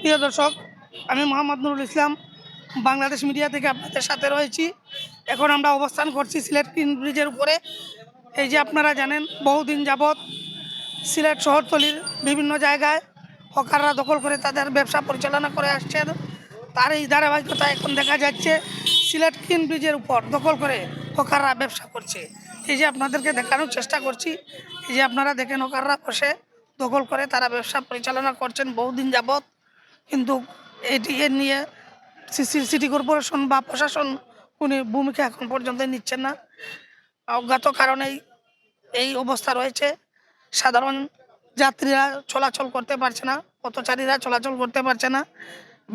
প্রিয় দর্শক, আমি মোহাম্মদ নুরুল ইসলাম বাংলাদেশ মিডিয়া থেকে আপনাদের সাথে রয়েছি। এখন আমরা অবস্থান করছি সিলেট গ্রিন ব্রিজের উপরে। এই যে আপনারা জানেন, বহুদিন যাবৎ সিলেট শহরতলির বিভিন্ন জায়গায় হকাররা দখল করে তাদের ব্যবসা পরিচালনা করে আসছেন। তার এই ধারাবাহিকতা এখন দেখা যাচ্ছে সিলেট গ্রিন ব্রিজের উপর দখল করে হকাররা ব্যবসা করছে। এই যে আপনাদেরকে দেখানোর চেষ্টা করছি, এই যে আপনারা দেখেন হকাররা বসে দখল করে তারা ব্যবসা পরিচালনা করছেন বহুদিন যাবৎ। কিন্তু এর নিয়ে সিটি কর্পোরেশন বা প্রশাসন কোনো ভূমিকা এখন পর্যন্ত নিচ্ছেন না। অজ্ঞাত কারণেই এই অবস্থা রয়েছে। সাধারণ যাত্রীরা চলাচল করতে পারছে না, পথচারীরা চলাচল করতে পারছে না।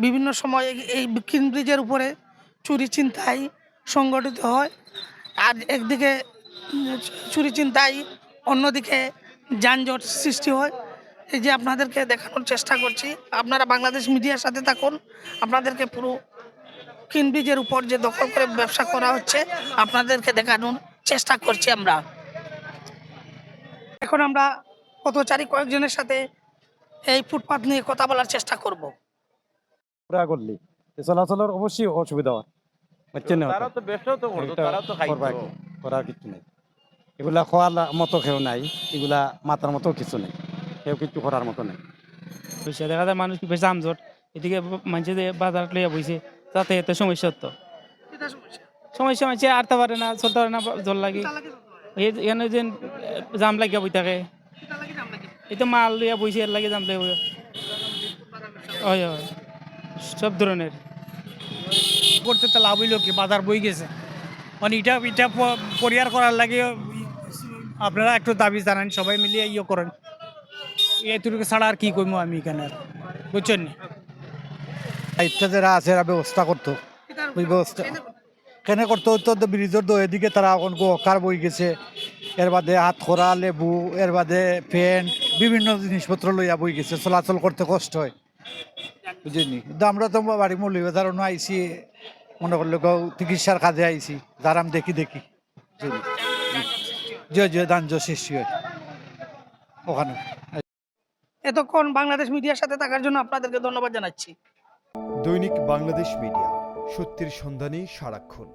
বিভিন্ন সময় এই গ্রিন ব্রিজের উপরে চুরি ছিনতাই সংগঠিত হয়। আর একদিকে চুরি ছিনতাই, অন্যদিকে যানজট সৃষ্টি হয়। এই যে আপনাদেরকে দেখানোর চেষ্টা করছি, আপনারা বাংলাদেশ মিডিয়ার সাথে থাকুন। আপনাদেরকে পুরো গ্রিন ব্রিজের উপর যে দখল করে ব্যবসা করা হচ্ছে আপনাদেরকে দেখানোর চেষ্টা করছি আমরা। এখন আমরা পথচারী কয়েকজনের সাথে এই ফুটপাথ নিয়ে কথা বলার চেষ্টা করব। করলি চলাচলের অবশ্যই অসুবিধা হয়, বুঝছেন না? তারা তো ব্যবসাও তো করতো, তারা তো খাইতো। করার কিছু নেই, এগুলা খাওয়ার মতো কেউ নাই, এগুলা মাথার মতো কিছু নেই, কেউ কিছু করার মতো নেই। দেখা যায় মানুষ বেশ আমজট, এদিকে মানুষের বাজার লইয়া বইছে, যাতায়াত সমস্যা তো সমস্যা মানুষে আটতে পারে না, চলতে পারে না, জল লাগে এখানে যে জাম লাগিয়া বই থাকে। এই তো মাল লইয়া বইছে, এর লাগে জাম লাগে। হয় হয়, সব ধরনের করতে তো লাভ হইল কি, বাজার বই গেছে মানে এটা এটা পরিহার করার লাগে আপনারা একটু দাবি জানান, সবাই মিলিয়ে ইয়ে করেন। এইটুকু ছাড়া আর কি করবো আমি এখানে, বুঝছেন না? দায়িত্ব যারা আছে এরা ব্যবস্থা করতো, ওই ব্যবস্থা কেন করতো? তো ব্রিজের দো এদিকে তারা এখন কার বই গেছে, এর বাদে হাত খোরা লেবু, এর বাদে পেন, বিভিন্ন জিনিসপত্র লইয়া বই গেছে, চলাচল করতে কষ্ট হয়, বুঝিনি? কিন্তু আমরা তো বাড়ি মৌলিবাজারও আইসি, মনে করলে চিকিৎসার কাজে আইসি, যারাম দেখি যে দাঞ্জ সৃষ্টি হয় ওখানে। এতক্ষণ বাংলাদেশ মিডিয়ার সাথে থাকার জন্য আপনাদেরকে ধন্যবাদ জানাচ্ছি। দৈনিক বাংলাদেশ মিডিয়া, সত্যের সন্ধানে সারাক্ষণ।